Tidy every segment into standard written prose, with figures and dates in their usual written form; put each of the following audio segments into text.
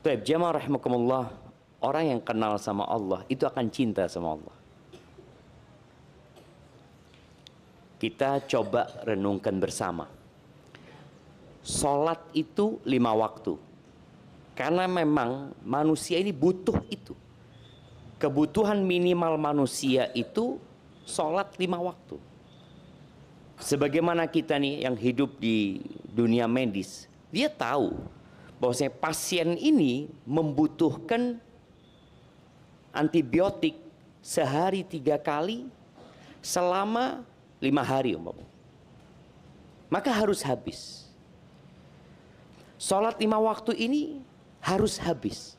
Baik, jamaah rahimakumullah, orang yang kenal sama Allah itu akan cinta sama Allah. Kita coba renungkan bersama. Sholat itu 5 waktu. Karena memang manusia ini butuh itu. Kebutuhan minimal manusia itu sholat 5 waktu. Sebagaimana kita nih yang hidup di dunia medis, dia tahu bahwasanya pasien ini membutuhkan antibiotik sehari 3 kali selama 5 hari umpamanya. Maka harus habis. Sholat 5 waktu ini harus habis.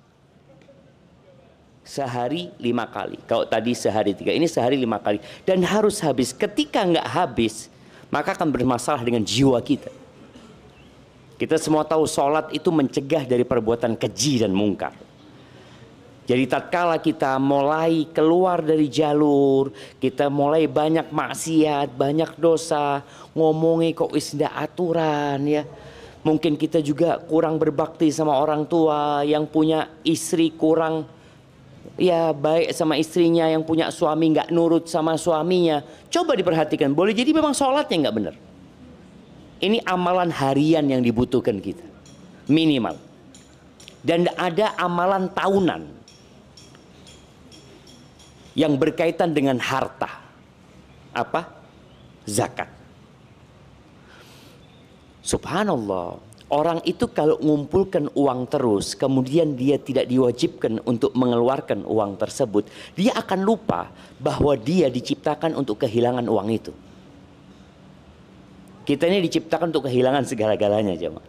Sehari 5 kali. Kalau tadi sehari 3, ini sehari 5 kali. Dan harus habis. Ketika nggak habis, maka akan bermasalah dengan jiwa kita. Kita semua tahu sholat itu mencegah dari perbuatan keji dan mungkar. Jadi tatkala kita mulai keluar dari jalur, kita mulai banyak maksiat, banyak dosa, ngomongi kok isn't aturan ya. Mungkin kita juga kurang berbakti sama orang tua, yang punya istri kurang ya baik sama istrinya, yang punya suami nggak nurut sama suaminya. Coba diperhatikan, boleh jadi memang sholatnya nggak benar. Ini amalan harian yang dibutuhkan kita, minimal. Dan ada amalan tahunan yang berkaitan dengan harta. Apa? Zakat. Subhanallah, orang itu kalau ngumpulkan uang terus, kemudian dia tidak diwajibkan untuk mengeluarkan uang tersebut, dia akan lupa bahwa dia diciptakan untuk kehilangan uang itu. Kita ini diciptakan untuk kehilangan segala-galanya, jemaah.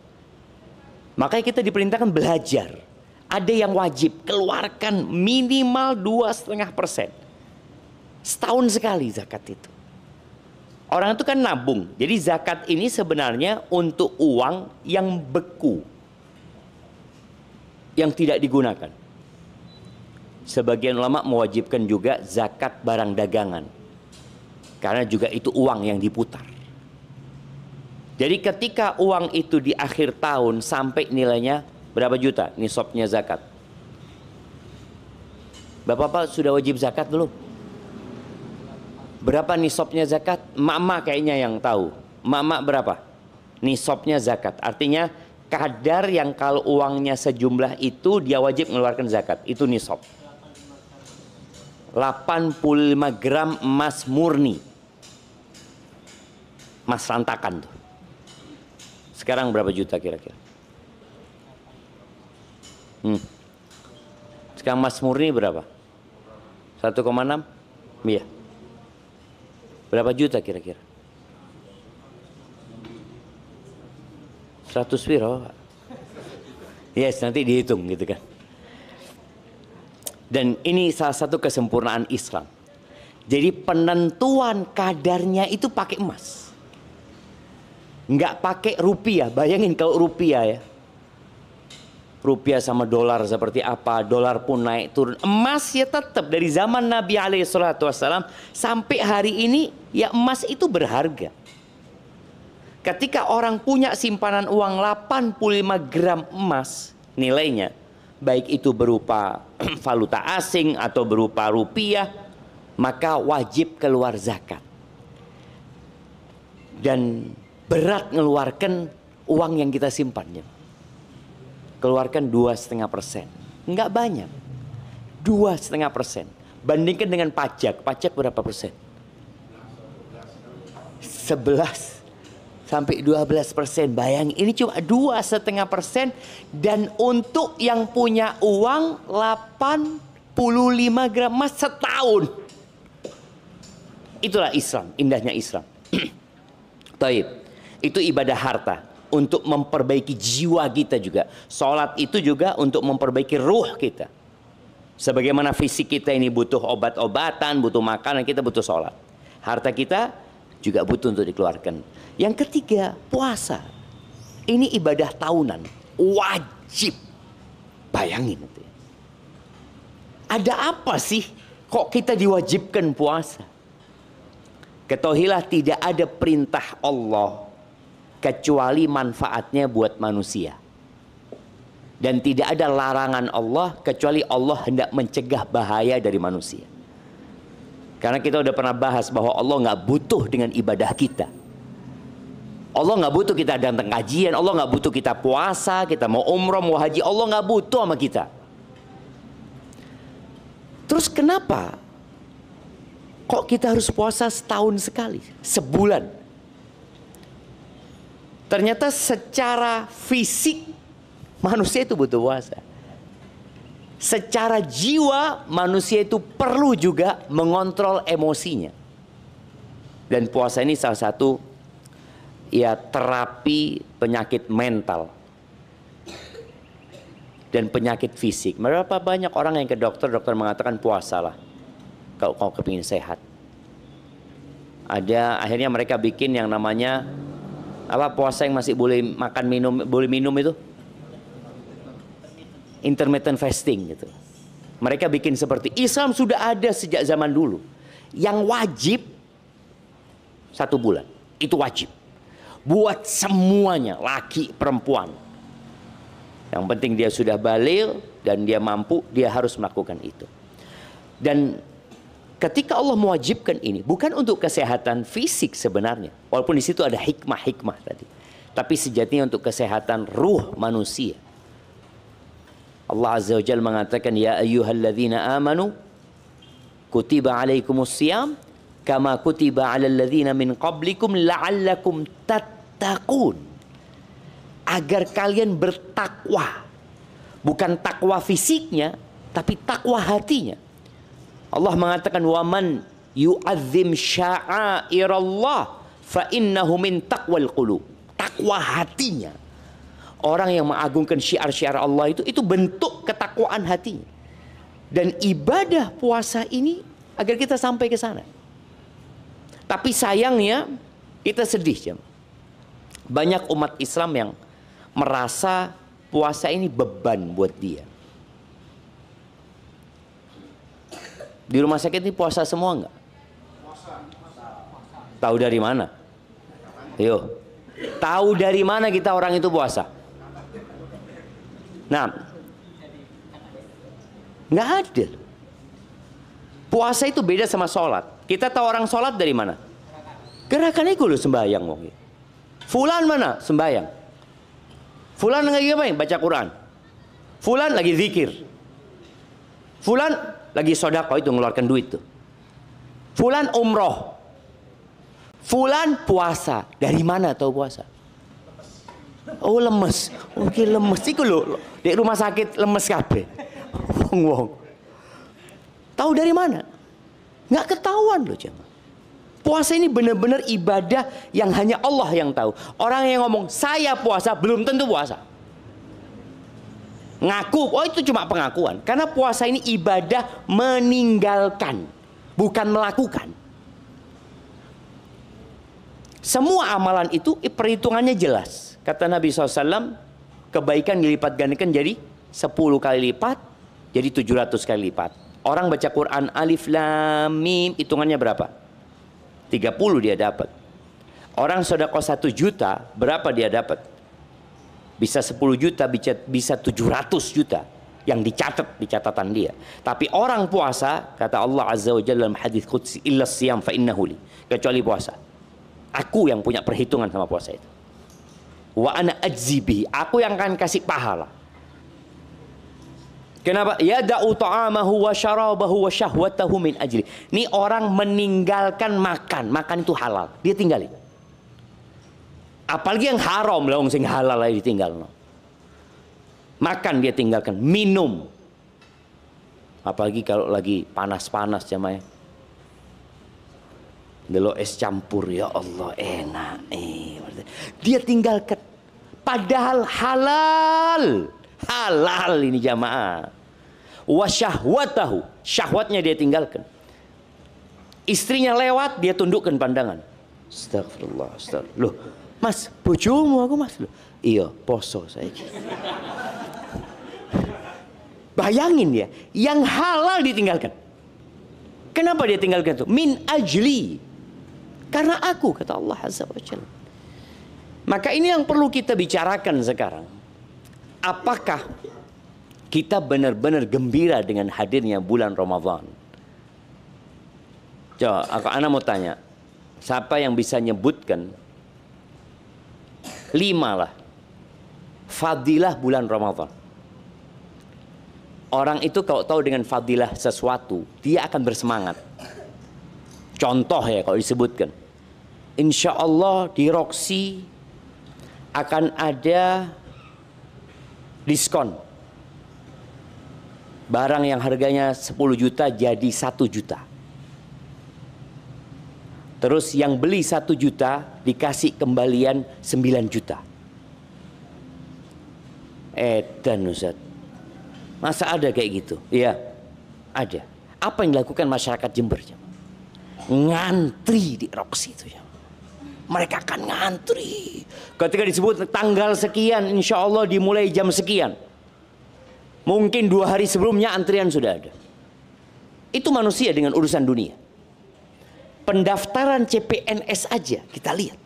Makanya kita diperintahkan belajar. Ada yang wajib keluarkan minimal 2,5%. Setahun sekali zakat itu. Orang itu kan nabung. Jadi zakat ini sebenarnya untuk uang yang beku, yang tidak digunakan. Sebagian ulama mewajibkan juga zakat barang dagangan, karena juga itu uang yang diputar. Jadi ketika uang itu di akhir tahun sampai nilainya berapa juta nisabnya zakat. Bapak-bapak sudah wajib zakat belum? Berapa nisabnya zakat? Emak-emak kayaknya yang tahu. Emak-emak berapa nisabnya zakat? Artinya kadar yang kalau uangnya sejumlah itu dia wajib mengeluarkan zakat. Itu nisab. 85 gram emas murni. Emas rantakan tuh. Sekarang berapa juta kira-kira? Sekarang emas murni berapa? 1,6? Iya. Berapa juta kira-kira? 100 piro? Yes, nanti dihitung gitu kan. Dan ini salah satu kesempurnaan Islam. Jadi penentuan kadarnya itu pakai emas. Nggak pakai rupiah. Bayangin kalau rupiah ya. Rupiah sama dolar seperti apa, dolar pun naik turun. Emas ya tetap dari zaman Nabi SAW sampai hari ini ya emas itu berharga. Ketika orang punya simpanan uang 85 gram emas nilainya, baik itu berupa valuta asing atau berupa rupiah, maka wajib keluar zakat. Dan berat ngeluarkan uang yang kita simpannya. Keluarkan 2,5%. Enggak banyak. 2,5%. Bandingkan dengan pajak. Pajak berapa persen? 11 sampai 12%. Bayangin, ini cuma 2,5%. Dan untuk yang punya uang 85 gram emas setahun. Itulah Islam, indahnya Islam. Taib. Itu ibadah harta. Untuk memperbaiki jiwa kita juga. Sholat itu juga untuk memperbaiki ruh kita. Sebagaimana fisik kita ini butuh obat-obatan, butuh makanan, kita butuh sholat. Harta kita juga butuh untuk dikeluarkan. Yang ketiga, puasa. Ini ibadah tahunan. Wajib. Bayangin. Ada apa sih kok kita diwajibkan puasa? Ketahuilah tidak ada perintah Allah kecuali manfaatnya buat manusia. Dan tidak ada larangan Allah kecuali Allah hendak mencegah bahaya dari manusia. Karena kita udah pernah bahas bahwa Allah nggak butuh dengan ibadah kita. Allah nggak butuh kita datang kajian, Allah nggak butuh kita puasa, kita mau umroh, mau haji, Allah nggak butuh sama kita. Terus kenapa kok kita harus puasa setahun sekali, sebulan? Ternyata secara fisik manusia itu butuh puasa. Secara jiwa manusia itu perlu juga mengontrol emosinya. Dan puasa ini salah satu ya terapi penyakit mental dan penyakit fisik. Berapa banyak orang yang ke dokter, dokter mengatakan puasalah kalau kau kepingin sehat. Ada akhirnya mereka bikin yang namanya apa, puasa yang masih boleh makan minum, boleh minum itu intermittent fasting gitu. Mereka bikin seperti Islam sudah ada sejak zaman dulu. Yang wajib 1 bulan, itu wajib. Buat semuanya, laki, perempuan. Yang penting dia sudah baligh dan dia mampu, dia harus melakukan itu. Dan ketika Allah mewajibkan ini, bukan untuk kesehatan fisik sebenarnya. Walaupun di situ ada hikmah-hikmah tadi. Tapi sejatinya untuk kesehatan ruh manusia. Allah Azza wa Jalla mengatakan, ya ayyuhalladzina amanu kutiba alaikumusiyam kama kutiba alal ladzina min qablikum la'allakum tattaqun. Agar kalian bertakwa. Bukan takwa fisiknya, tapi takwa hatinya. Allah mengatakan, waman yu'azzim sya'airallah fa innahu min taqwal qulub. Takwa hatinya. Orang yang mengagungkan syiar-syiar Allah itu bentuk ketakwaan hatinya. Dan ibadah puasa ini agar kita sampai ke sana. Tapi sayangnya kita sedih, jam. Banyak umat Islam yang merasa puasa ini beban buat dia. Di rumah sakit ini puasa semua enggak? Tahu dari mana? Yo. Tahu dari mana kita orang itu puasa? Nah, nggak adil. Puasa itu beda sama sholat. Kita tahu orang sholat dari mana? Gerakannya gue lo sembahyang. Fulan mana? Sembahyang. Fulan lagi apa? Baca Quran. Fulan lagi zikir. Fulan lagi sodako, itu ngeluarkan duit tuh. Fulan umroh. Fulan puasa. Dari mana tahu puasa? Oh lemes. Oke lemes. Iku lo di rumah sakit lemes kabeh. Wong. Tahu dari mana? Nggak ketahuan loh jemaah. Puasa ini benar-benar ibadah yang hanya Allah yang tahu. Orang yang ngomong saya puasa belum tentu puasa. Ngaku, oh itu cuma pengakuan. Karena puasa ini ibadah meninggalkan, bukan melakukan. Semua amalan itu perhitungannya jelas. Kata Nabi SAW, kebaikan dilipat gandakan jadi 10 kali lipat, jadi 700 kali lipat. Orang baca Quran alif lam mim, hitungannya berapa? 30 dia dapat. Orang sedekah 1 juta, berapa dia dapat? Bisa 10 juta, bisa 700 juta yang dicatat di catatan dia. Tapi orang puasa, kata Allah Azza wa Jalla dalam hadis qudsi, illa siyam fa innahu li, kecuali puasa. Aku yang punya perhitungan sama puasa itu. Wa ana ajzi bihi, aku yang akan kasih pahala. Kenapa? Yada'u ta'amahu wa syarabahu wa syahwatahu min ajli. Ini orang meninggalkan makan. Makan itu halal, dia tinggalin. Apalagi yang haram lah, sing halal aja ditinggal. Makan dia tinggalkan, minum. Apalagi kalau lagi panas-panas jamaah. Delo es campur, ya Allah enak. Dia tinggalkan. Padahal halal. Halal ini jamaah. Wa syahwatahu, syahwatnya dia tinggalkan. Istrinya lewat, dia tundukkan pandangan. Astagfirullah, astagfirullah. Loh, Mas, bojomu aku Mas. Loh, iya, poso saya. Bayangin ya, yang halal ditinggalkan. Kenapa dia tinggalkan itu? Min ajli. Karena aku, kata Allah Azza wa Jalla. Maka ini yang perlu kita bicarakan sekarang. apakah kita benar-benar gembira dengan hadirnya bulan Ramadan? Coba, Ana mau tanya, siapa yang bisa nyebutkan 5 lah fadilah bulan Ramadan? Orang itu kalau tahu dengan fadilah sesuatu, dia akan bersemangat. Contoh ya kalau disebutkan, insya Allah di Roxy akan ada diskon. Barang yang harganya 10 juta jadi 1 juta. Terus yang beli 1 juta dikasih kembalian 9 juta. Dan Ustaz, masa ada kayak gitu? Iya, ada. Apa yang dilakukan masyarakat Jember? Ngantri di Roxy itu ya. Mereka akan ngantri. Ketika disebut tanggal sekian, insya Allah dimulai jam sekian. Mungkin 2 hari sebelumnya antrian sudah ada. Itu manusia dengan urusan dunia. Pendaftaran CPNS aja kita lihat.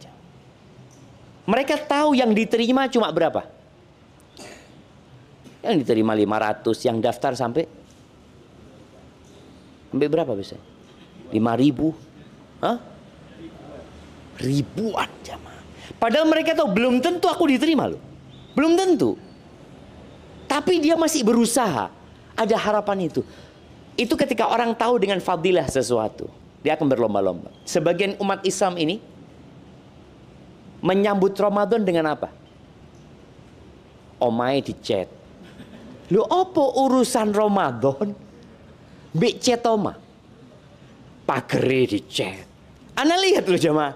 Mereka tahu yang diterima cuma berapa? Yang diterima 500, yang daftar sampai berapa biasanya? 5.000? Hah? Ribuan jamaah. Padahal mereka tahu belum tentu aku diterima loh. Belum tentu. Tapi dia masih berusaha. Ada harapan itu. Itu ketika orang tahu dengan fadilah sesuatu, dia akan berlomba-lomba. Sebagian umat Islam ini menyambut Ramadan dengan apa? Omai di chat. Lu apa urusan Ramadan? Mbak chat oma. Pagere di chat. Ana lihat loh jemaah.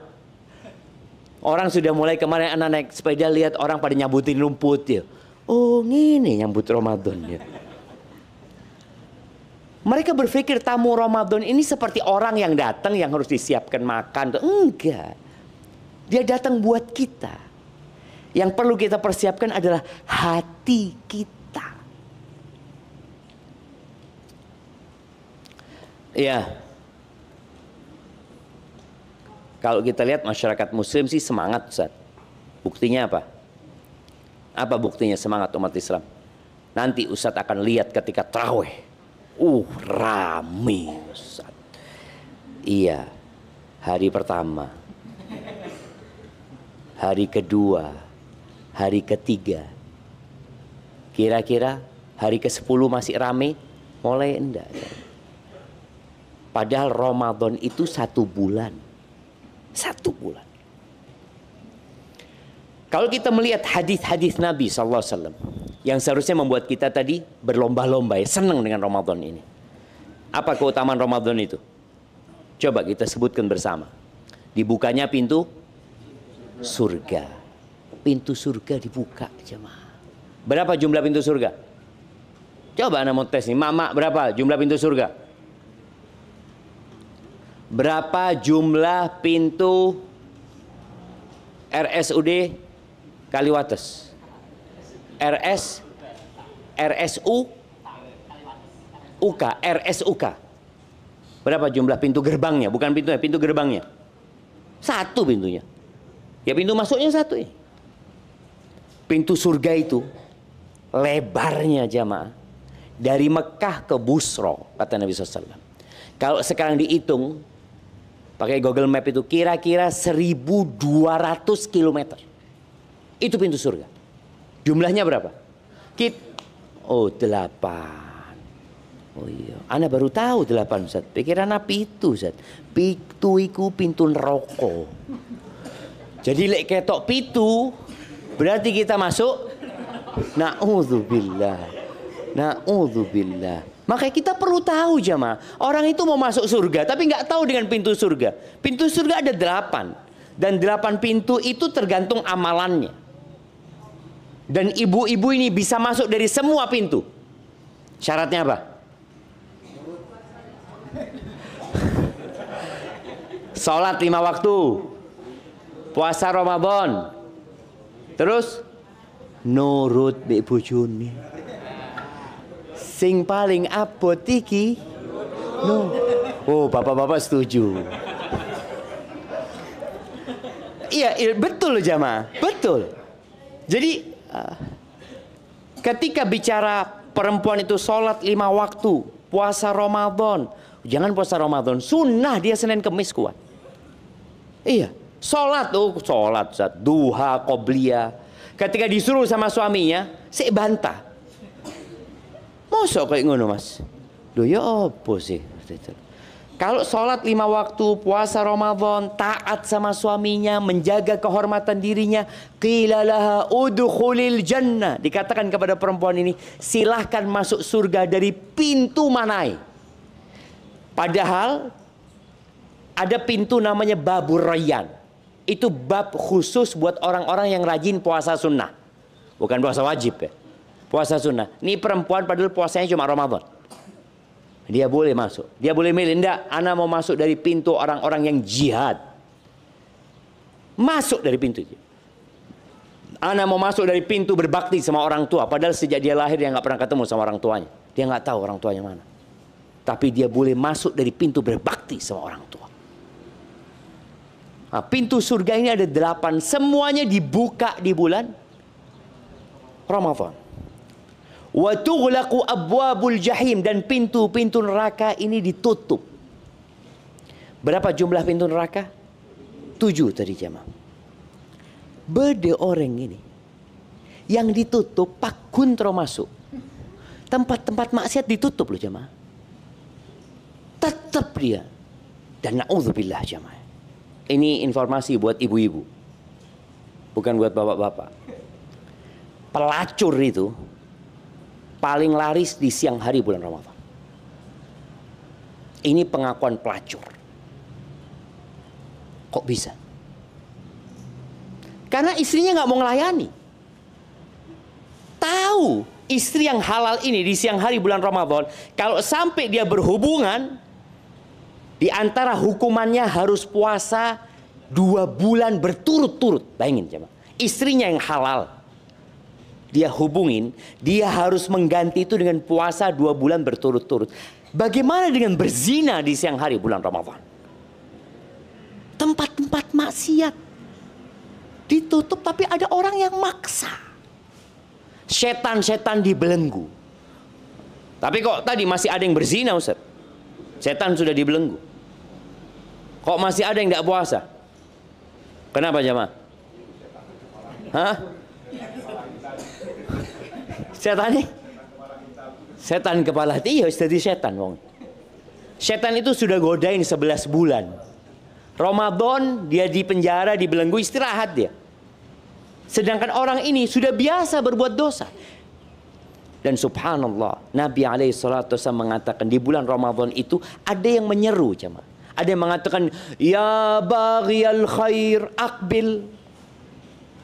Orang sudah mulai kemarin Ana naik sepeda lihat orang pada nyambutin rumput ya. Oh ngini nyambut Ramadan ya. Mereka berpikir tamu Ramadan ini seperti orang yang datang yang harus disiapkan makan. Enggak. Dia datang buat kita. Yang perlu kita persiapkan adalah hati kita. Ya. Kalau kita lihat masyarakat muslim sih semangat Ustaz. Buktinya apa? Apa buktinya semangat umat Islam? Nanti Ustaz akan lihat ketika tarawih. Rame Ustaz. Iya. Hari pertama. Hari kedua. Hari ketiga. Kira-kira hari ke-10 masih rame? Mulai enggak. Padahal Ramadan itu 1 bulan. 1 bulan. Kalau kita melihat hadis-hadis Nabi SAW yang seharusnya membuat kita tadi berlomba-lomba ya, senang dengan Ramadan ini. Apa keutamaan Ramadan itu? Coba kita sebutkan bersama. Dibukanya pintu surga. Pintu surga dibuka jemaah. Berapa jumlah pintu surga? Coba Anda mau tes nih. Mama berapa jumlah pintu surga? Berapa jumlah pintu RSUD Kaliwates? RSU UK, RSUK. Berapa jumlah pintu gerbangnya? Bukan pintunya, pintu gerbangnya. 1 pintunya. Ya pintu masuknya 1 ya. Pintu surga itu lebarnya jamaah dari Mekah ke Busro, kata Nabi SAW. Kalau sekarang dihitung pakai Google Map itu kira-kira 1.200 km. Itu pintu surga. Jumlahnya berapa? 8. Oh iya, Ana baru tahu 8 Ustaz. Pikiran Ana pitu Ustaz. Pitu iku pintu neraka. Jadi lek ketok pitu berarti kita masuk naudzubillah. Naudzubillah. Maka kita perlu tahu jamaah. Orang itu mau masuk surga tapi nggak tahu dengan pintu surga. Pintu surga ada 8. Dan 8 pintu itu tergantung amalannya. Dan ibu-ibu ini bisa masuk dari semua pintu. Syaratnya apa? Salat 5 waktu. Puasa Ramadan. Terus nurut mbek bojone. Sing paling abot iki no. Oh, bapak-bapak setuju. Iya, betul jamaah. Betul. Jadi Ketika bicara perempuan itu sholat 5 waktu, puasa Ramadan. Jangan puasa Ramadan, sunnah dia Senin Kemis kuat. Iya, sholat duha, qobliyah. Ketika disuruh sama suaminya, saya bantah. Masa kayak ngono mas? Loh ya apa sih? Kalau sholat 5 waktu, puasa Ramadan, taat sama suaminya, menjaga kehormatan dirinya, qila laha udkhulil jannah. Dikatakan kepada perempuan ini, silahkan masuk surga dari pintu manai. Padahal ada pintu namanya babur rayyan. Itu bab khusus buat orang-orang yang rajin puasa sunnah. Bukan puasa wajib ya. Puasa sunnah. Ini perempuan padahal puasanya cuma Ramadan. Dia boleh masuk. Dia boleh milih. Enggak, ana mau masuk dari pintu orang-orang yang jihad. Masuk dari pintu itu. Ana mau masuk dari pintu berbakti sama orang tua. Padahal sejak dia lahir dia nggak pernah ketemu sama orang tuanya. Dia nggak tahu orang tuanya mana. Tapi dia boleh masuk dari pintu berbakti sama orang tua. Nah, pintu surga ini ada 8. Semuanya dibuka di bulan Ramadan. Wa tughlaqu abwabul jahim, dan pintu-pintu neraka ini ditutup. Berapa jumlah pintu neraka? 7 tadi jemaah. Bede orang ini yang ditutup Pak Kuntro masuk. Tempat-tempat maksiat ditutup loh jemaah. Tetap dia. Dan na'udzubillah jemaah. Ini informasi buat ibu-ibu. Bukan buat bapak-bapak. Pelacur itu paling laris di siang hari bulan Ramadan. Ini pengakuan pelacur. Kok bisa? Karena istrinya nggak mau ngelayani. Tahu istri yang halal ini di siang hari bulan Ramadan, kalau sampai dia berhubungan, di antara hukumannya harus puasa 2 bulan berturut-turut. Bayangin coba. Istrinya yang halal, dia hubungin, dia harus mengganti itu dengan puasa 2 bulan berturut-turut. Bagaimana dengan berzina di siang hari bulan Ramadan? Tempat-tempat maksiat ditutup, tapi ada orang yang maksa. Setan-setan dibelenggu. Tapi kok tadi masih ada yang berzina Ustaz? Setan sudah dibelenggu. Kok masih ada yang tidak puasa? Kenapa jemaah? Hah? Setan nih? Setan kepala hati. Iya, jadi setan wong. Setan itu sudah godain 11 bulan. Ramadan dia di penjara, dibelenggu, istirahat dia. Sedangkan orang ini sudah biasa berbuat dosa. Dan subhanallah, Nabi SAW mengatakan di bulan Ramadan itu ada yang menyeru jemaah. Ada yang mengatakan, ya baghiyal khair aqbil,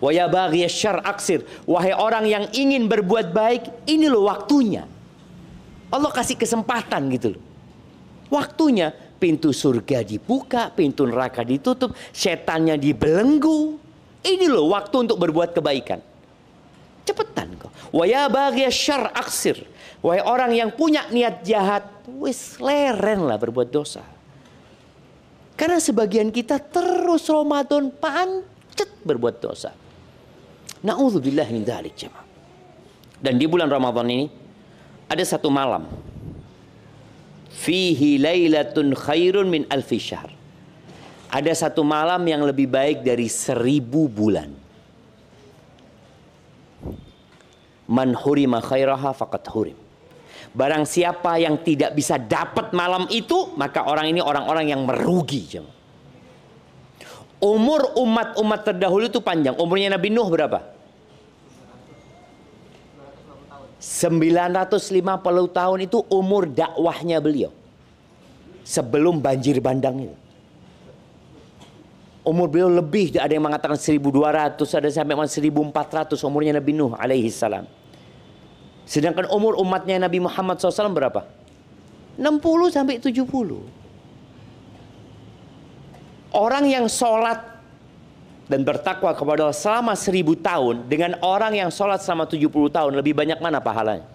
wa ya baghiyal syarr aqsir. Wahai orang yang ingin berbuat baik, ini loh waktunya. Allah kasih kesempatan gitu loh. Waktunya, pintu surga dibuka, pintu neraka ditutup, setannya dibelenggu. Ini loh waktu untuk berbuat kebaikan. Cepetan kok. Wa ya baghiyal syarr aqsir. Wahai orang yang punya niat jahat, wis leren lah berbuat dosa. Karena sebagian kita terus Ramadan pancet berbuat dosa. Na'udzubillah min dzalik jemaah. Dan di bulan Ramadan ini ada satu malam. Fihi lailatun khairun min alfi syahr. Ada satu malam yang lebih baik dari 1000 bulan. Man hurima khairaha faqad hurim. Barang siapa yang tidak bisa dapat malam itu, maka orang ini orang-orang yang merugi. Umur umat-umat terdahulu itu panjang. Umurnya Nabi Nuh berapa? 950 tahun itu umur dakwahnya beliau. Sebelum banjir bandang itu. Umur beliau lebih, ada yang mengatakan 1200, ada sampai 1400 umurnya Nabi Nuh alaihi salam. Sedangkan umur umatnya Nabi Muhammad SAW berapa? 60 sampai 70. Orang yang sholat dan bertakwa kepada Allah selama 1000 tahun dengan orang yang sholat selama 70 tahun, lebih banyak mana pahalanya?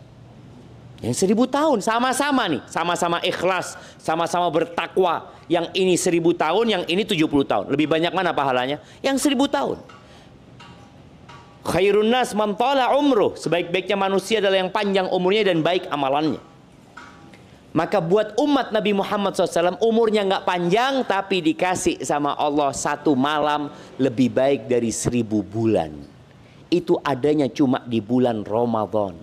Yang 1000 tahun sama-sama nih, sama-sama ikhlas, sama-sama bertakwa. Yang ini 1000 tahun, yang ini 70 tahun. Lebih banyak mana pahalanya? Yang 1000 tahun. Khairun nas man tala umruh. Sebaik-baiknya manusia adalah yang panjang umurnya dan baik amalannya. Maka buat umat Nabi Muhammad SAW, umurnya nggak panjang, tapi dikasih sama Allah satu malam lebih baik dari 1000 bulan. Itu adanya cuma di bulan Ramadan.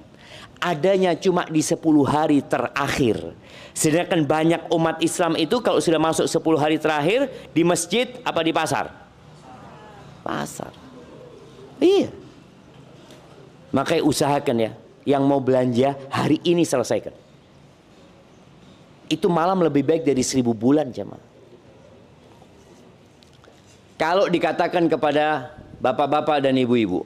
Adanya cuma di 10 hari terakhir. Sedangkan banyak umat Islam itu kalau sudah masuk 10 hari terakhir, di masjid apa di pasar? Pasar. Iya. Makanya usahakan ya, yang mau belanja hari ini selesaikan. Itu malam lebih baik dari 1000 bulan jemaah. Kalau dikatakan kepada bapak-bapak dan ibu-ibu,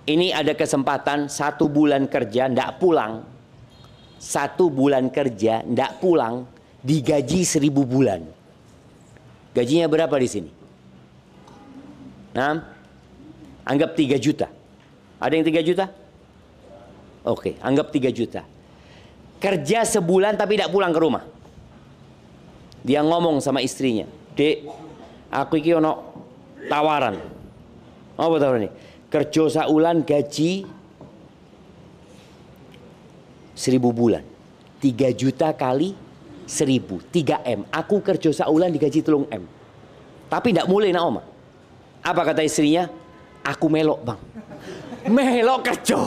ini ada kesempatan 1 bulan kerja ndak pulang, 1 bulan kerja ndak pulang, digaji 1000 bulan. Gajinya berapa di sini? Nah, anggap 3 juta. Ada yang 3 juta? Oke, anggap 3 juta. Kerja sebulan tapi tidak pulang ke rumah. Dia ngomong sama istrinya, "Dek, aku iki ono tawaran." Apa tawaran ini? Kerja saulan gaji 1000 bulan. 3 juta kali 1000, 3 M. Aku kerja saulan digaji 3 M. Tapi tidak mulai nak oma. Apa kata istrinya? Aku melok bang. Melok kerja.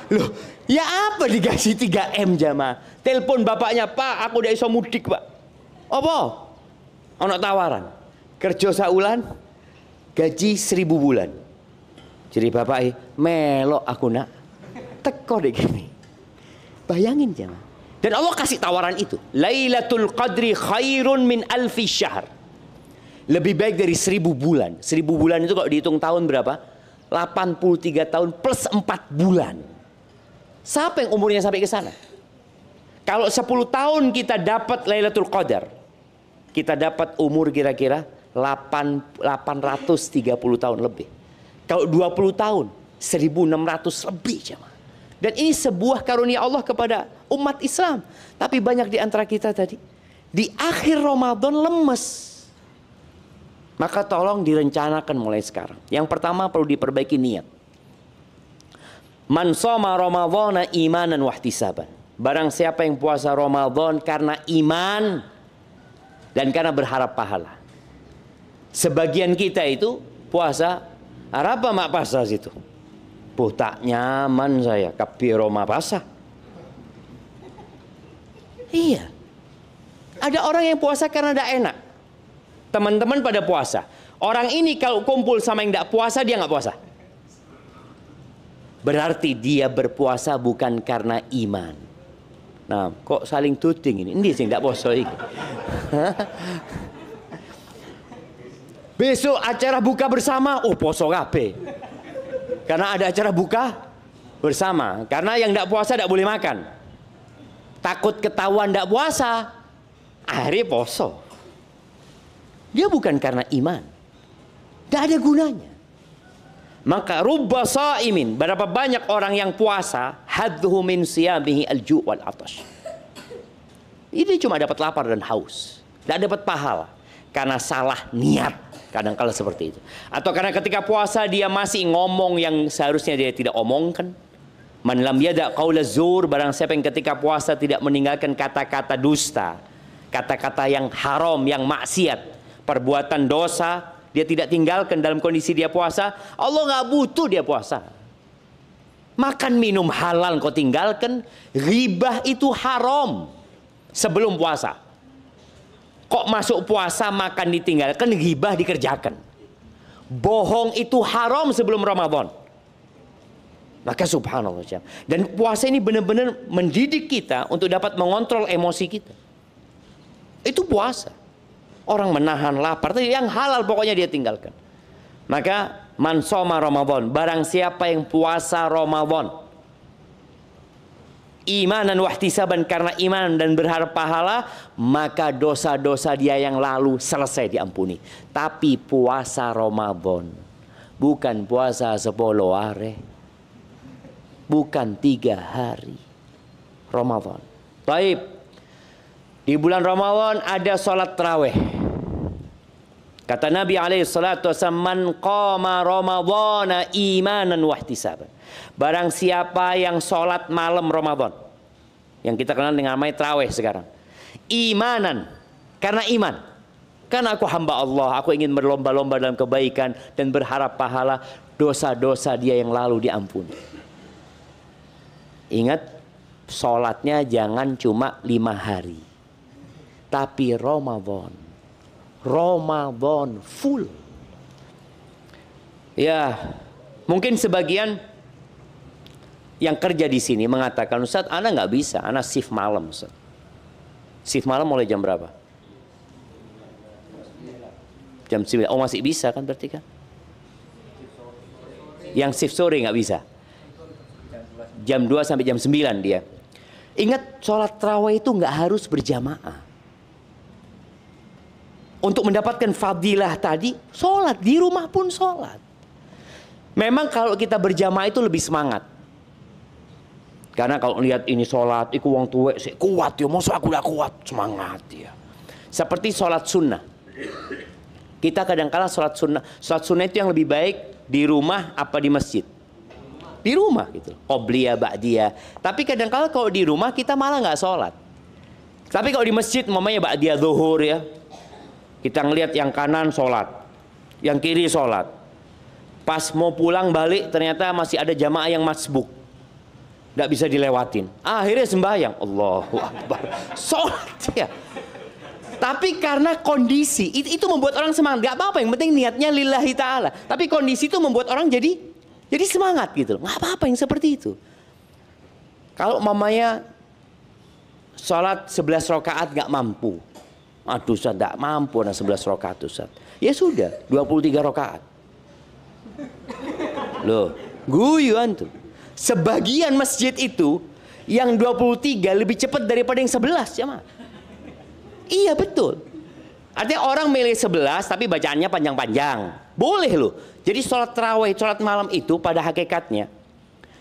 Loh, ya apa digaji 3 M jamaah? Telepon bapaknya, "Pak, aku udah iso mudik, Pak." Apa? Ono tawaran. Kerja saulan gaji 1000 bulan. Jadi bapaknya, "Melok aku nak." Teko deh gini. Bayangin jamaah. Dan Allah kasih tawaran itu. Lailatul Qadri khairun min alfi syahr. Lebih baik dari 1000 bulan. 1000 bulan itu kalau dihitung tahun berapa? 83 tahun plus 4 bulan. Siapa yang umurnya sampai ke sana? Kalau 10 tahun kita dapat Lailatul Qadar, kita dapat umur kira-kira 830 tahun lebih. Kalau 20 tahun, 1600 lebih jemaah. Dan ini sebuah karunia Allah kepada umat Islam. Tapi banyak di antara kita tadi, di akhir Ramadan lemes. Maka tolong direncanakan mulai sekarang. Yang pertama perlu diperbaiki niat. Man shoma Ramadhana imanan wahtisaban. Barang siapa yang puasa Ramadan karena iman dan karena berharap pahala. Sebagian kita itu puasa, apa mak puasa situ? Tak nyaman saya, kapi Roma puasa. Iya. Ada orang yang puasa karena tidak enak. Teman-teman pada puasa. Orang ini kalau kumpul sama yang tidak puasa, dia nggak puasa. Berarti dia berpuasa bukan karena iman. Nah, kok saling tuding ini? Ini sih tidak puasa ini. Besok acara buka bersama, poso kabeh. Karena ada acara buka bersama. Karena yang tidak puasa tidak boleh makan. Takut ketahuan tidak puasa, akhirnya poso. Dia bukan karena iman. Tidak ada gunanya. Maka rubba sa'imin, berapa banyak orang yang puasa, hadduhu min siyamihi al-ju' wal atash. Ini cuma dapat lapar dan haus. Tidak dapat pahala. Karena salah niat. Kadang-kala seperti itu. Atau karena ketika puasa dia masih ngomong yang seharusnya dia tidak omongkan. Man lam yada' qaula zur, barang siapa yang ketika puasa tidak meninggalkan kata-kata dusta. Kata-kata yang haram, yang maksiat. Perbuatan dosa. Dia tidak tinggalkan dalam kondisi dia puasa. Allah nggak butuh dia puasa. Makan minum halal kau tinggalkan. Ribah itu haram sebelum puasa. Kok masuk puasa makan ditinggalkan, ribah dikerjakan. Bohong itu haram sebelum Ramadan. Maka subhanallah. Dan puasa ini benar-benar mendidik kita untuk dapat mengontrol emosi kita. Itu puasa. Orang menahan lapar, yang halal pokoknya dia tinggalkan. Maka man shoma Ramadan, barang siapa yang puasa Ramadan imanan wahtisaban, karena iman dan berharap pahala, maka dosa-dosa dia yang lalu selesai diampuni. Tapi puasa Ramadan bukan puasa 10 hari, bukan 3 hari Ramadan. Baik. Di bulan Ramadan ada sholat tarawih. Kata Nabi alaihi salatu wasallam, man qama ramadhana imanan wa ihtisaban. Barang siapa yang sholat malam Ramadan, yang kita kenal dengan namanya tarawih sekarang, imanan, karena iman, karena aku hamba Allah, aku ingin berlomba-lomba dalam kebaikan dan berharap pahala, dosa-dosa dia yang lalu diampuni. Ingat, sholatnya jangan cuma 5 hari, tapi Ramadan full. Ya, mungkin sebagian yang kerja di sini mengatakan, Ustaz, ana nggak bisa, ana shift malam, Ustaz. Shift malam mulai jam berapa? Jam 9. Oh, masih bisa kan berarti kan? Yang shift sore nggak bisa. Jam 2 sampai jam 9 dia. Ingat, sholat tarawih itu nggak harus berjamaah. Untuk mendapatkan fadilah tadi, sholat di rumah pun sholat. Memang kalau kita berjamaah itu lebih semangat. Karena kalau lihat ini sholat, iku wong tuwek sik kuat ya, masa aku udah kuat, semangat ya. Seperti sholat sunnah. Kita kadang-kala sholat sunnah itu yang lebih baik di rumah apa di masjid? Di rumah gitu. Qobliyah, ba'diyah. Tapi kadang-kala kalau di rumah kita malah nggak sholat. Tapi kalau di masjid, mamanya ba'diyah zuhur ya. Kita ngelihat yang kanan sholat, yang kiri sholat. Pas mau pulang balik ternyata masih ada jamaah yang masbuk, nggak bisa dilewatin. Akhirnya sembahyang, Allahu Akbar, sholat ya. Tapi karena kondisi itu membuat orang semangat. Nggak apa-apa, yang penting niatnya lillahi ta'ala. Tapi kondisi itu membuat orang jadi semangat gitu. Nggak apa-apa yang seperti itu. Kalau mamanya sholat 11 rakaat nggak mampu, aduh Ustaz, tidak mampu nah 11 rakaat Ustaz. Ya sudah, 23 rakaat. Loh, guyuan tuh. Sebagian masjid itu yang 23 lebih cepat daripada yang 11 ya, iya betul. Artinya orang milih 11 tapi bacaannya panjang-panjang. Boleh loh. Jadi sholat tarawih, sholat malam itu pada hakikatnya,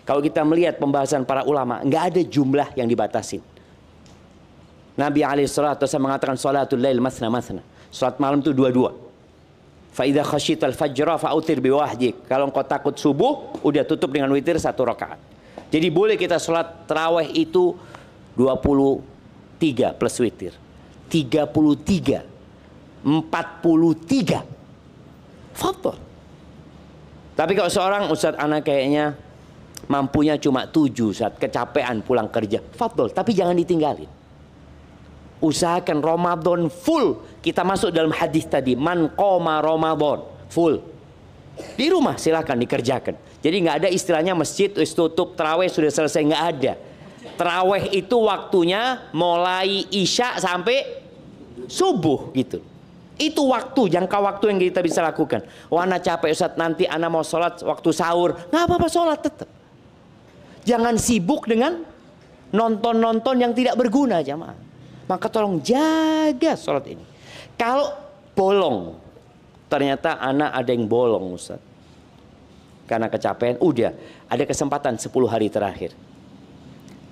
kalau kita melihat pembahasan para ulama, nggak ada jumlah yang dibatasin. Nabi alaihissalatu mengatakan sholatul lail masna masna. Sholat malam itu 2-2. Fa idza khasyital fajra fa'utir biwahdik. Kalau engkau takut subuh, udah tutup dengan witir 1 rakaat. Jadi boleh kita sholat tarawih itu 23 plus witir. 33, 43. Fadhol. Tapi kalau seorang Ustaz anak kayaknya mampunya cuma 7 saat kecapean pulang kerja, fadhol, tapi jangan ditinggalin. Usahakan Ramadan full. Kita masuk dalam hadis tadi, man qoma Ramadan full. Di rumah silahkan dikerjakan. Jadi nggak ada istilahnya masjid wis tutup, tarawih sudah selesai, nggak ada. Tarawih itu waktunya mulai isya sampai subuh gitu. Itu waktu, jangka waktu yang kita bisa lakukan. Wah, ana capek Ustaz, nanti ana mau sholat waktu sahur. Nggak apa-apa, sholat tetap. Jangan sibuk dengan nonton-nonton yang tidak berguna jamaah. Maka tolong jaga sholat ini. Kalau bolong, ternyata anak ada yang bolong Ustaz, karena kecapean, udah ada kesempatan 10 hari terakhir.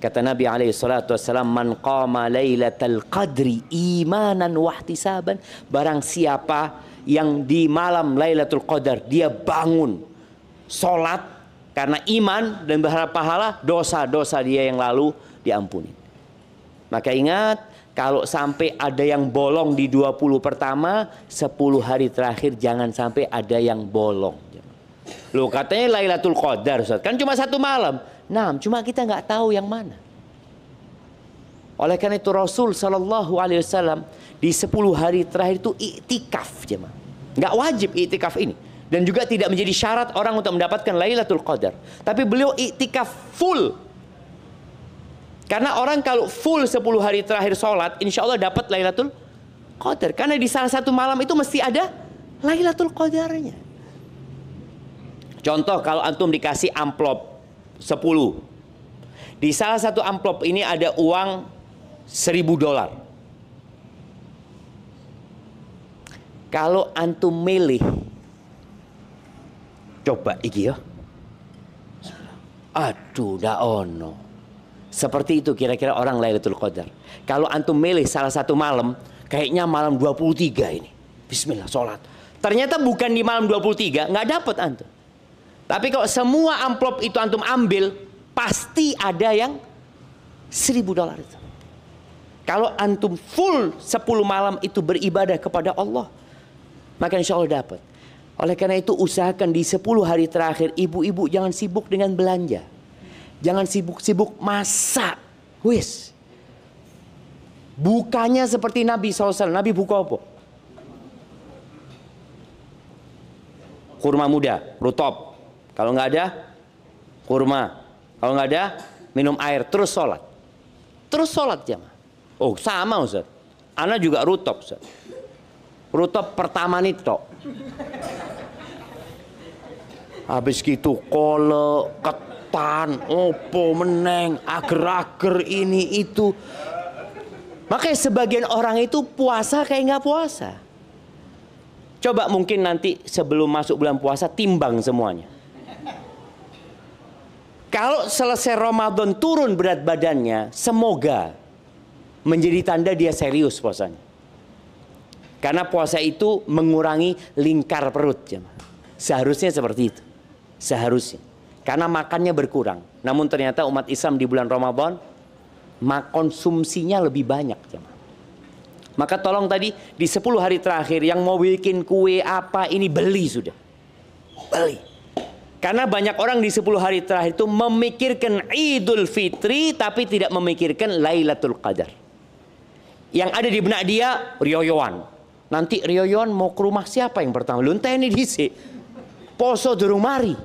Kata Nabi alaihissalatu wassalam, man qama lailatal qadri imanan wahtisaban. Barang siapa yang di malam Lailatul Qadar dia bangun sholat karena iman dan berharap pahala, dosa-dosa dia yang lalu diampuni. Maka ingat, kalau sampai ada yang bolong di 20 pertama, 10 hari terakhir jangan sampai ada yang bolong. Loh, katanya Lailatul Qadar Ustaz, kan cuma 1 malam. Nah, cuma kita nggak tahu yang mana. Oleh karena itu Rasul Sallallahu Alaihi Wasallam di 10 hari terakhir itu iktikaf jemaah. Nggak wajib iktikaf ini. Dan juga tidak menjadi syarat orang untuk mendapatkan Lailatul Qadar. Tapi beliau iktikaf full. Karena orang kalau full 10 hari terakhir sholat, insya Allah dapat Lailatul Qadar. Karena di salah satu malam itu mesti ada Lailatul Qadarnya. Contoh, kalau antum dikasih amplop 10. Di salah satu amplop ini ada uang $1.000. Kalau antum milih, coba iki ya. Aduh, dah ono. Seperti itu kira-kira orang Lailatul Qadar. Kalau antum milih salah satu malam, kayaknya malam 23 ini. Bismillah, sholat. Ternyata bukan di malam 23, nggak dapat antum. Tapi kalau semua amplop itu antum ambil, pasti ada yang $1.000 itu. Kalau antum full 10 malam itu beribadah kepada Allah, maka insya Allah dapat. Oleh karena itu usahakan di 10 hari terakhir, ibu-ibu jangan sibuk dengan belanja. Jangan sibuk-sibuk masak. Wis. Bukanya seperti Nabi SAW. Nabi buka apa? Kurma muda, rutop. Kalau nggak ada, kurma. Kalau nggak ada, minum air. Terus sholat. Terus sholat jamaah. Oh sama Ustaz. Ana juga rutop Ustaz. Rutop pertama nih tok. Habis gitu kole, ketan, opo meneng, ager-ager ini itu. Makanya sebagian orang itu puasa kayak nggak puasa. Coba mungkin nanti sebelum masuk bulan puasa timbang semuanya. Kalau selesai Ramadan turun berat badannya, semoga menjadi tanda dia serius puasanya. Karena puasa itu mengurangi lingkar perut. Seharusnya seperti itu. Seharusnya. Karena makannya berkurang. Namun ternyata umat Islam di bulan Ramadan konsumsinya lebih banyak. Maka tolong tadi di 10 hari terakhir yang mau bikin kue apa ini beli sudah. Beli. Karena banyak orang di 10 hari terakhir itu memikirkan Idul Fitri tapi tidak memikirkan Lailatul Qadar. Yang ada di benak dia rioyoan. Nanti rioyoan mau ke rumah siapa yang pertama? Lu ini dhisik. Poso durung mari.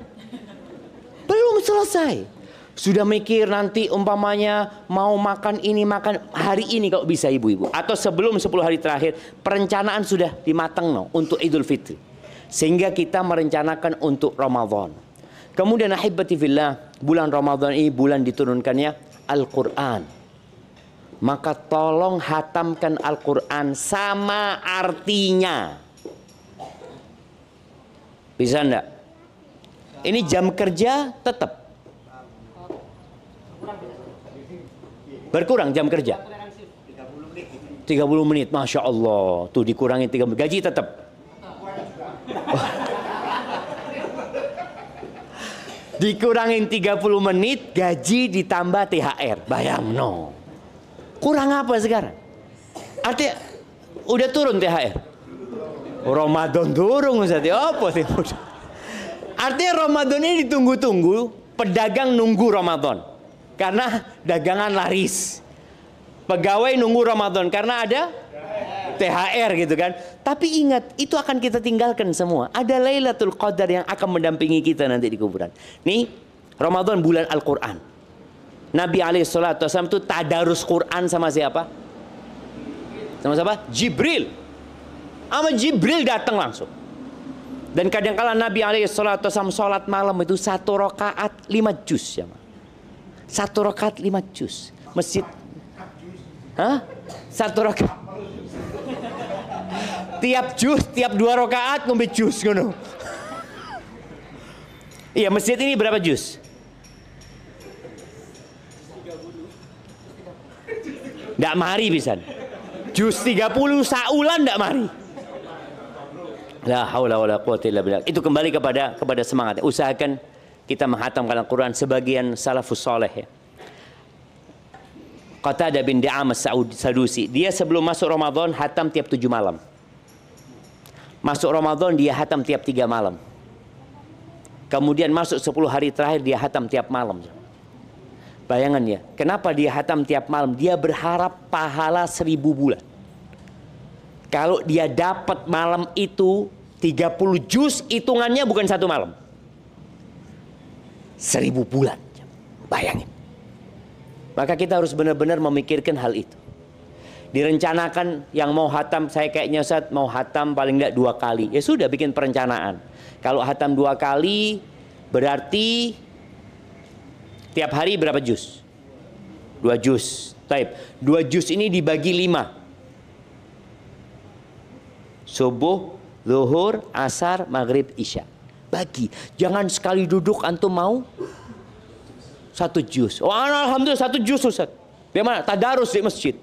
Belum selesai. Sudah mikir nanti umpamanya mau makan ini makan hari ini kalau bisa ibu-ibu. Atau sebelum 10 hari terakhir perencanaan sudah dimateng untuk Idul Fitri. Sehingga kita merencanakan untuk Ramadan. Kemudian ahibati fillah, bulan Ramadan ini bulan diturunkannya Al-Quran. Maka tolong hatamkan Al-Quran sama artinya. Bisa enggak? Ini jam kerja tetap. Berkurang jam kerja. 30 menit. Masya Allah. Tuh dikurangi 30 menit. Gaji tetap. Dikurangin 30 menit, gaji ditambah THR. Bayang no. Kurang apa sekarang? Artinya udah turun THR. Ramadan turun Ustaz. Apa sih? Artinya Ramadan ini ditunggu-tunggu, pedagang nunggu Ramadan. Karena dagangan laris. Pegawai nunggu Ramadan karena ada THR gitu kan. Tapi ingat, itu akan kita tinggalkan semua. Ada Lailatul Qadar yang akan mendampingi kita nanti di kuburan. Nih, Ramadan bulan Al-Quran. Nabi SAW itu tadarus Quran sama siapa? Sama siapa? Jibril. Sama Jibril datang langsung. Dan kadang-kala Nabi SAW sholat malam itu 1 rakaat 5 juz. Ya, 1 rakaat 5 juz. Masjid. Hah? 1 rakaat. Tiap juz, tiap 2 rakaat ngombe juz ngono. Iya, masjid ini berapa juz? 30. Ndak mari pisan. Juz 30 saulan ndak mari. La haula wala quwwata illa billah. Itu kembali kepada semangat. Usahakan kita menghatamkan Al-Qur'an. Sebagian salafus saleh ya. Qatadah bin Di'amah Sadusi, dia sebelum masuk Ramadan hatam tiap 7 malam. Masuk Ramadan dia hatam tiap 3 malam. Kemudian masuk 10 hari terakhir dia hatam tiap malam. Bayangan ya, kenapa dia hatam tiap malam? Dia berharap pahala 1000 bulan. Kalau dia dapat malam itu 30 juz, hitungannya bukan 1 malam. 1000 bulan. Bayangin. Maka kita harus benar-benar memikirkan hal itu. Direncanakan yang mau hatam, saya kayaknya Ustaz mau hatam paling tidak 2 kali. Ya sudah bikin perencanaan. Kalau hatam 2 kali berarti tiap hari berapa juz? 2 juz. Taib. 2 juz ini dibagi 5. Subuh, zuhur, asar, maghrib, isya. Bagi. Jangan sekali duduk antum mau 1 juz. Oh, alhamdulillah 1 juz Ustaz. Bagaimana? Tadarus di masjid.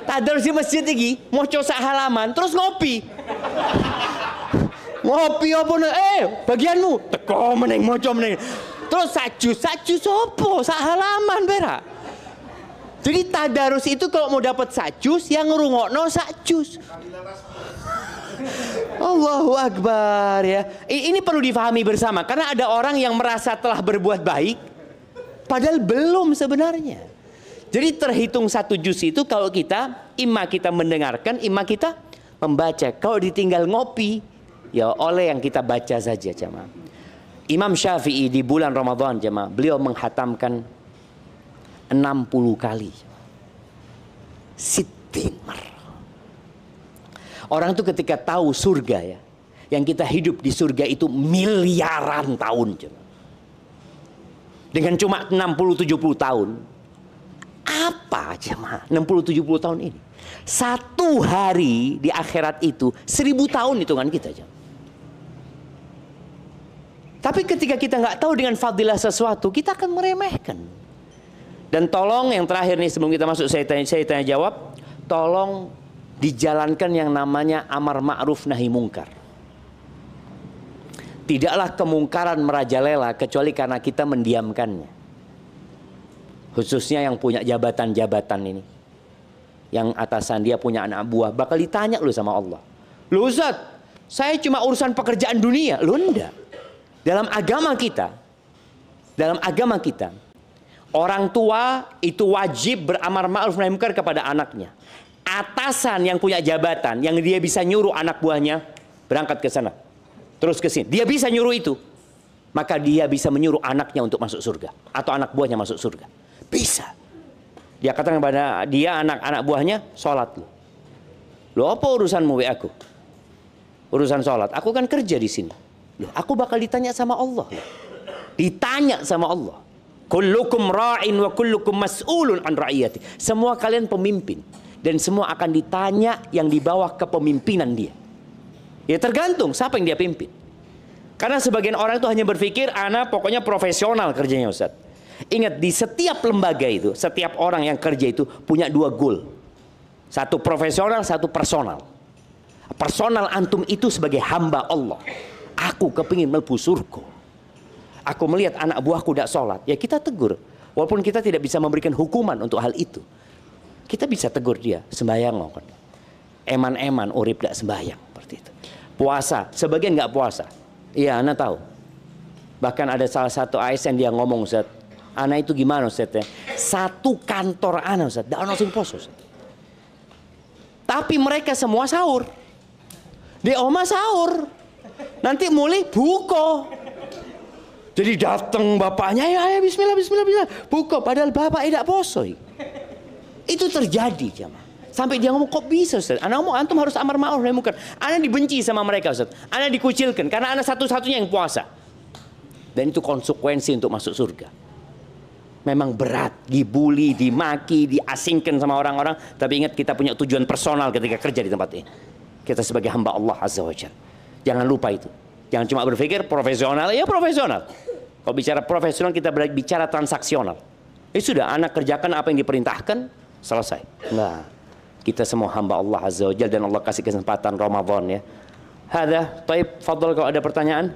Tadarus di masjid lagi, mau coba halaman, terus ngopi. Ngopi apa bagianmu teko meneng moco meneng. Terus sak jus opo sak halaman berak. Jadi tadarus itu kalau mau dapat sak jus yang ngrungokno sak jus. Allahu Akbar ya. Ini perlu difahami bersama karena ada orang yang merasa telah berbuat baik padahal belum sebenarnya. Jadi terhitung satu juz itu kalau kita imma kita mendengarkan, imma kita membaca. Kalau ditinggal ngopi, ya oleh yang kita baca saja jemaah. Imam Syafi'i di bulan Ramadan jemaah, beliau menghatamkan 60 kali. Sittin marrah. Orang itu ketika tahu surga ya, yang kita hidup di surga itu miliaran tahun jemaah. Dengan cuma 60-70 tahun. Apa jemaah 60-70 tahun ini? Satu hari di akhirat itu 1000 tahun hitungan kita jemaah. Tapi ketika kita nggak tahu dengan fadilah sesuatu, kita akan meremehkan. Dan tolong yang terakhir nih sebelum kita masuk saya tanya jawab, tolong dijalankan yang namanya amar ma'ruf nahi mungkar. Tidaklah kemungkaran merajalela kecuali karena kita mendiamkannya. Khususnya yang punya jabatan-jabatan ini. Yang atasan dia punya anak buah, bakal ditanya lu sama Allah. Lu Ustaz, saya cuma urusan pekerjaan dunia. Lu enggak. Dalam agama kita, orang tua itu wajib beramar ma'ruf nahi munkar kepada anaknya. Atasan yang punya jabatan, yang dia bisa nyuruh anak buahnya berangkat ke sana, terus ke sini, dia bisa nyuruh itu, maka dia bisa menyuruh anaknya untuk masuk surga atau anak buahnya masuk surga. Bisa. Dia katakan kepada dia anak-anak buahnya, sholat lu. Lu apa urusanmu aku? Urusan sholat. Aku kan kerja di sini. Loh, aku bakal ditanya sama Allah. Ditanya sama Allah. Kullukum ra'in wa kullukum mas'ulun an ra'iyati. Semua kalian pemimpin dan semua akan ditanya yang di bawah kepemimpinan dia. Ya tergantung siapa yang dia pimpin. Karena sebagian orang itu hanya berpikir anak pokoknya profesional kerjanya Ustaz. Ingat di setiap lembaga itu, setiap orang yang kerja itu punya dua goal. Satu profesional, satu personal. Personal antum itu sebagai hamba Allah. Aku kepingin melbu surga. Aku melihat anak buahku tidak sholat. Ya kita tegur. Walaupun kita tidak bisa memberikan hukuman untuk hal itu. Kita bisa tegur dia. Sembahyang. Eman-eman urip tidak sembahyang. Seperti itu. Puasa. Sebagian nggak puasa. Iya anak tahu. Bahkan ada salah satu ASN dia ngomong Ustaz. Anak itu gimana Ustaz ya? Satu kantor anak Ustaz. Tidak langsung puasa Ustaz. Tapi mereka semua sahur. Di oma sahur. Nanti mulai buko. Jadi datang bapaknya, ya bismillah, buko. Padahal bapak tidak poso. Itu terjadi jemaah. Sampai dia ngomong, kok bisa Ustaz? Anak ngomong, antum harus amar ma'ruf nahi munkar. Anak dibenci sama mereka Ustaz. Anak dikucilkan, karena anak satu-satunya yang puasa. Dan itu konsekuensi untuk masuk surga. Memang berat, dibully, dimaki, diasingkan sama orang-orang. Tapi ingat kita punya tujuan personal ketika kerja di tempat ini. Kita sebagai hamba Allah Azza wa Jalla. Jangan lupa itu. Jangan cuma berpikir profesional, ya profesional. Kalau bicara profesional kita bicara transaksional. Sudah anak kerjakan apa yang diperintahkan, selesai. Nah, kita semua hamba Allah Azza wa Jalla dan Allah kasih kesempatan Ramadan ya. Hadza, taib, fadhal kalau ada pertanyaan.